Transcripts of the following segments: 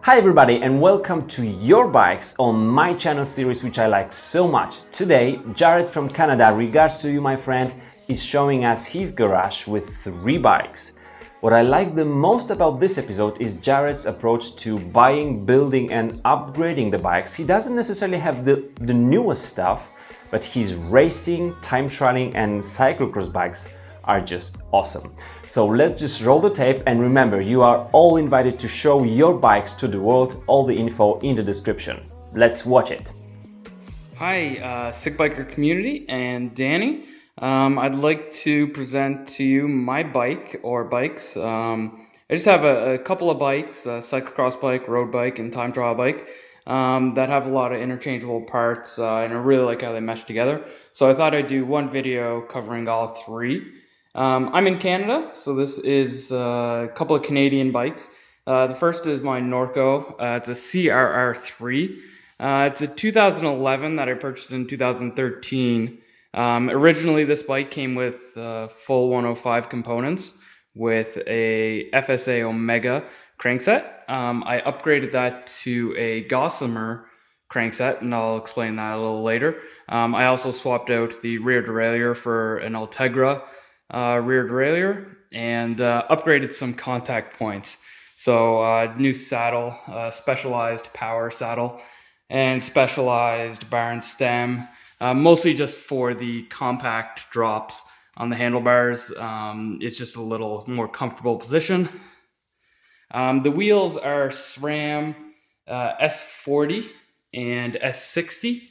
Hi everybody and welcome to Your Bikes on my channel series which I like so much. Today, Jarret from Canada, regards to you my friend, is showing us his garage with 3 bikes. What I like the most about this episode is Jarret's approach to buying, building and upgrading the bikes. He doesn't necessarily have the newest stuff, but his racing, time trialing and cyclocross bikes are just awesome. So let's just roll the tape, and remember, you are all invited to show your bikes to the world. All the info in the description. Let's watch it. Hi, Sick Biker community and Danny. I'd like to present to you my bike or bikes. I just have a couple of bikes, a cyclocross bike, road bike, and time trial bike that have a lot of interchangeable parts, and I really like how they mesh together. So I thought I'd do one video covering all 3. I'm in Canada, so this is a couple of Canadian bikes. The first is my Norco. It's a CRR3. It's a 2011 that I purchased in 2013. Originally, this bike came with full 105 components with a FSA Omega crankset. I upgraded that to a Gossamer crankset, and I'll explain that a little later. I also swapped out the rear derailleur for an Ultegra rear derailleur and upgraded some contact points. So new saddle, specialized power saddle, and specialized bar and stem, mostly just for the compact drops on the handlebars. It's just a little more comfortable position. The wheels are SRAM S40 and S60.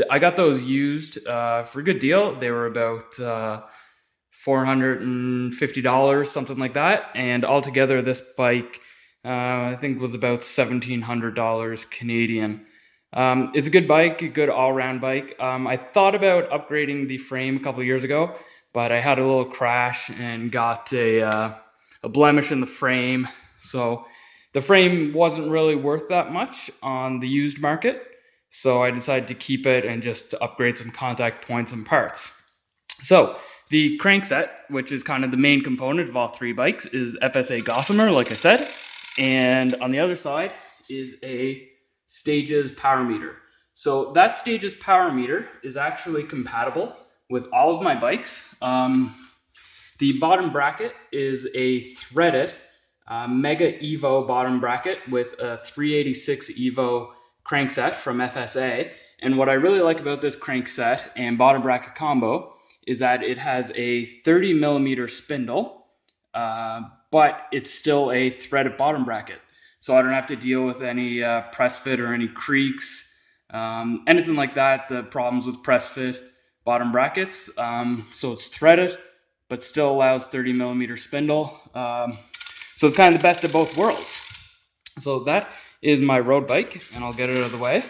I got those used for a good deal. They were about $450, something like that. And altogether, this bike I think was about $1,700 Canadian. It's a good bike, a good all-round bike. I thought about upgrading the frame a couple of years ago, but I had a little crash and got a blemish in the frame. So the frame wasn't really worth that much on the used market. So I decided to keep it and just upgrade some contact points and parts. So the crankset, which is kind of the main component of all 3 bikes, is FSA Gossamer, like I said. And on the other side is a Stages power meter. So that Stages power meter is actually compatible with all of my bikes. The bottom bracket is a threaded Mega Evo bottom bracket with a 386 Evo crankset from FSA. And what I really like about this crankset and bottom bracket combo is that it has a 30 millimeter spindle, but it's still a threaded bottom bracket. So I don't have to deal with any press fit or any creaks, anything like that, the problems with press fit bottom brackets. So it's threaded, but still allows 30 millimeter spindle. So it's kind of the best of both worlds. So that is my road bike, and I'll get it out of the way.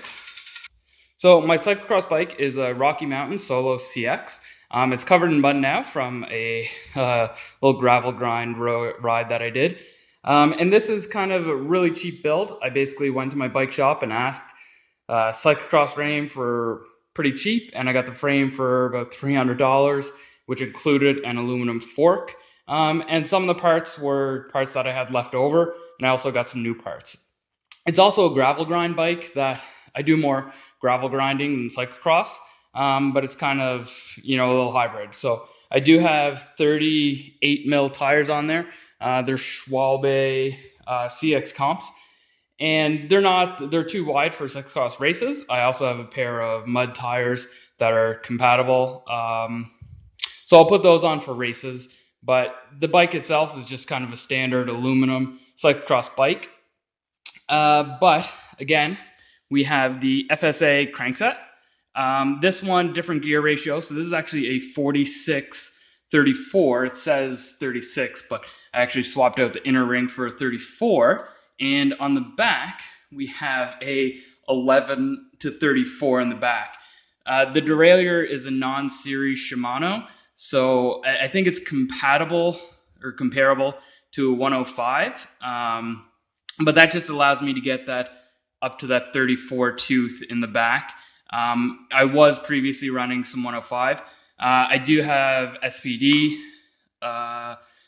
So my cyclocross bike is a Rocky Mountain Solo CX. It's covered in mud now from a little gravel grind ride that I did. And this is kind of a really cheap build. I basically went to my bike shop and asked cyclocross frame for pretty cheap, and I got the frame for about $300, which included an aluminum fork. And some of the parts were parts that I had left over, and I also got some new parts. It's also a gravel grind bike that I do more gravel grinding than cyclocross, but it's kind of, a little hybrid. So I do have 38 mil tires on there. They're Schwalbe CX comps, and they're too wide for cyclocross races. I also have a pair of mud tires that are compatible. So I'll put those on for races, but the bike itself is just kind of a standard aluminum cyclocross bike. But again, we have the FSA crankset. This one, different gear ratio. So this is actually a 46-34. It says 36, but I actually swapped out the inner ring for a 34. And on the back, we have a 11-34 in the back. The derailleur is a non-series Shimano. So I think it's compatible or comparable to a 105. But that just allows me to get that up to that 34 tooth in the back. I was previously running some 105. I do have SPD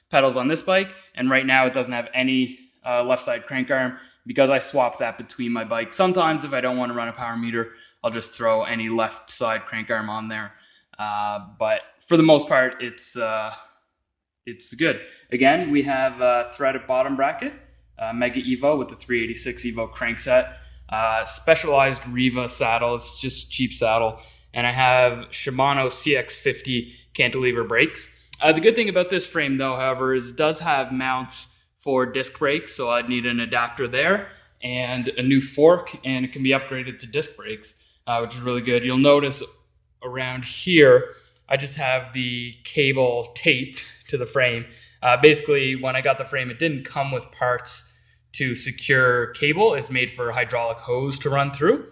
pedals on this bike, and right now it doesn't have any left side crank arm, because I swap that between my bikes. Sometimes if I don't want to run a power meter, I'll just throw any left side crank arm on there. But for the most part, it's good. Again, we have a threaded bottom bracket, Mega Evo with the 386 Evo crankset, specialized Riva saddle. It's just cheap saddle. And I have Shimano CX50 cantilever brakes. The good thing about this frame, though, however, is it does have mounts for disc brakes, so I'd need an adapter there and a new fork, and it can be upgraded to disc brakes, which is really good. You'll notice around here, I just have the cable taped to the frame. Basically, when I got the frame, it didn't come with parts to secure cable. It's made for a hydraulic hose to run through.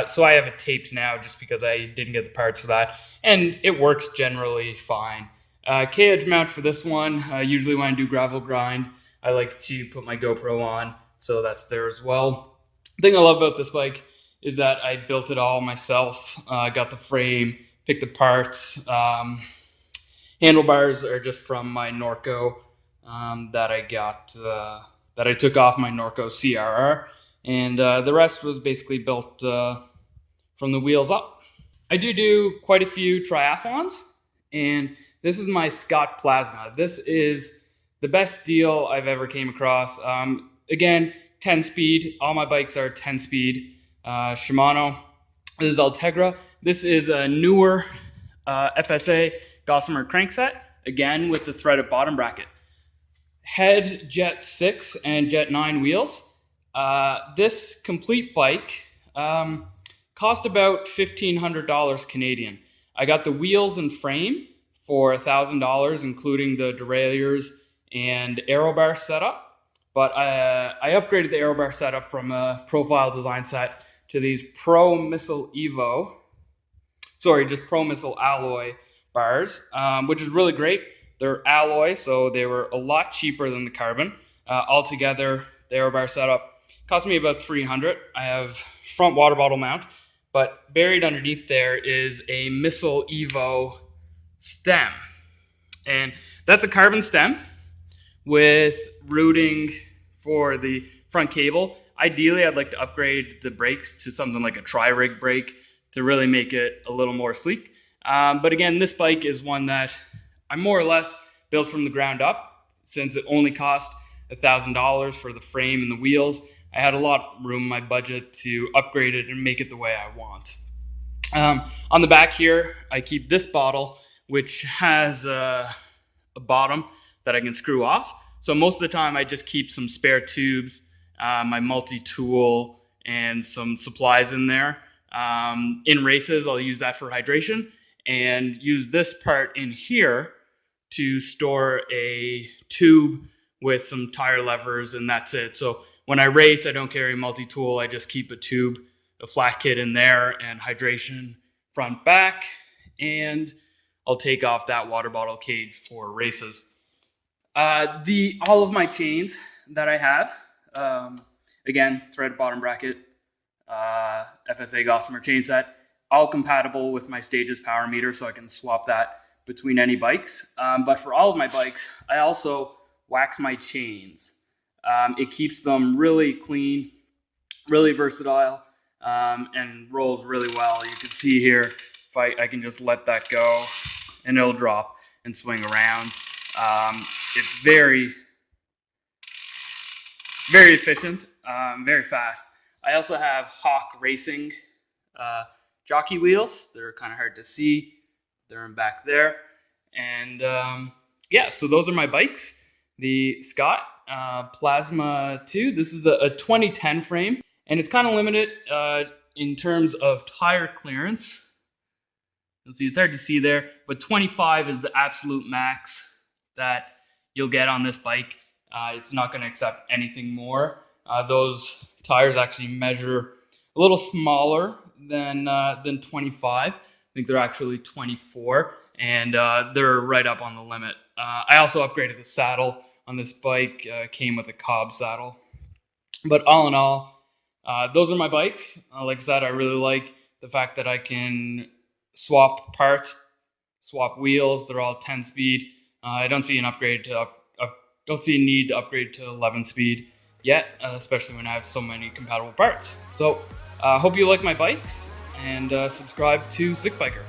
So I have it taped now just because I didn't get the parts for that, and it works generally fine. K-edge mount for this one, usually when I do gravel grind, I like to put my GoPro on, so that's there as well. The thing I love about this bike is that I built it all myself. Got the frame, picked the parts. Handlebars are just from my Norco that I got, that I took off my Norco CRR, and the rest was basically built from the wheels up. I do quite a few triathlons, and this is my Scott Plasma. This is the best deal I've ever came across. Again, 10 speed. All my bikes are 10 speed. Shimano. This is Ultegra. This is a newer FSA Gossamer crankset, again with the threaded bottom bracket. Head Jet 6 and Jet 9 wheels. This complete bike cost about $1,500 Canadian. I got the wheels and frame for $1,000, including the derailleurs and aero bar setup. But I upgraded the aero bar setup from a profile design set to these Pro Missile alloy bars, which is really great. They're alloy, so they were a lot cheaper than the carbon. Altogether, the aero bar setup cost me about $300. I have front water bottle mount, but buried underneath there is a Missile Evo stem, and that's a carbon stem with routing for the front cable. Ideally, I'd like to upgrade the brakes to something like a tri-rig brake to really make it a little more sleek. But again, this bike is one that I more or less built from the ground up, since it only cost $1,000 for the frame and the wheels. I had a lot of room in my budget to upgrade it and make it the way I want. On the back here, I keep this bottle, which has a bottom that I can screw off. So most of the time I just keep some spare tubes, my multi-tool, and some supplies in there. In races, I'll use that for hydration, and use this part in here to store a tube with some tire levers, and that's it. So when I race, I don't carry a multi-tool. I just keep a tube, a flat kit in there, and hydration front, back, and I'll take off that water bottle cage for races. All of my chains that I have, again, threaded bottom bracket, FSA Gossamer chain set, all compatible with my Stages power meter, so I can swap that between any bikes. But for all of my bikes, I also wax my chains. It keeps them really clean, really versatile, and rolls really well. You can see here, if I can just let that go, and it'll drop and swing around. It's very, very efficient, very fast. I also have Hawk Racing jockey wheels. They're kind of hard to see. They're in back there. And yeah, so those are my bikes. The Scott Plasma 2. This is a 2010 frame, and it's kind of limited in terms of tire clearance. You'll see it's hard to see there, but 25 is the absolute max that you'll get on this bike. It's not going to accept anything more. Those tires actually measure a little smaller than 25. I think they're actually 24, and they're right up on the limit. I also upgraded the saddle on this bike. Came with a Cobb saddle. But all in all, those are my bikes. Like I said, I really like the fact that I can swap parts, swap wheels. They're all 10 speed. I don't see an upgrade to don't see a need to upgrade to 11 speed. yet, especially when I have so many compatible parts. So hope you like my bikes, and subscribe to Zick Biker.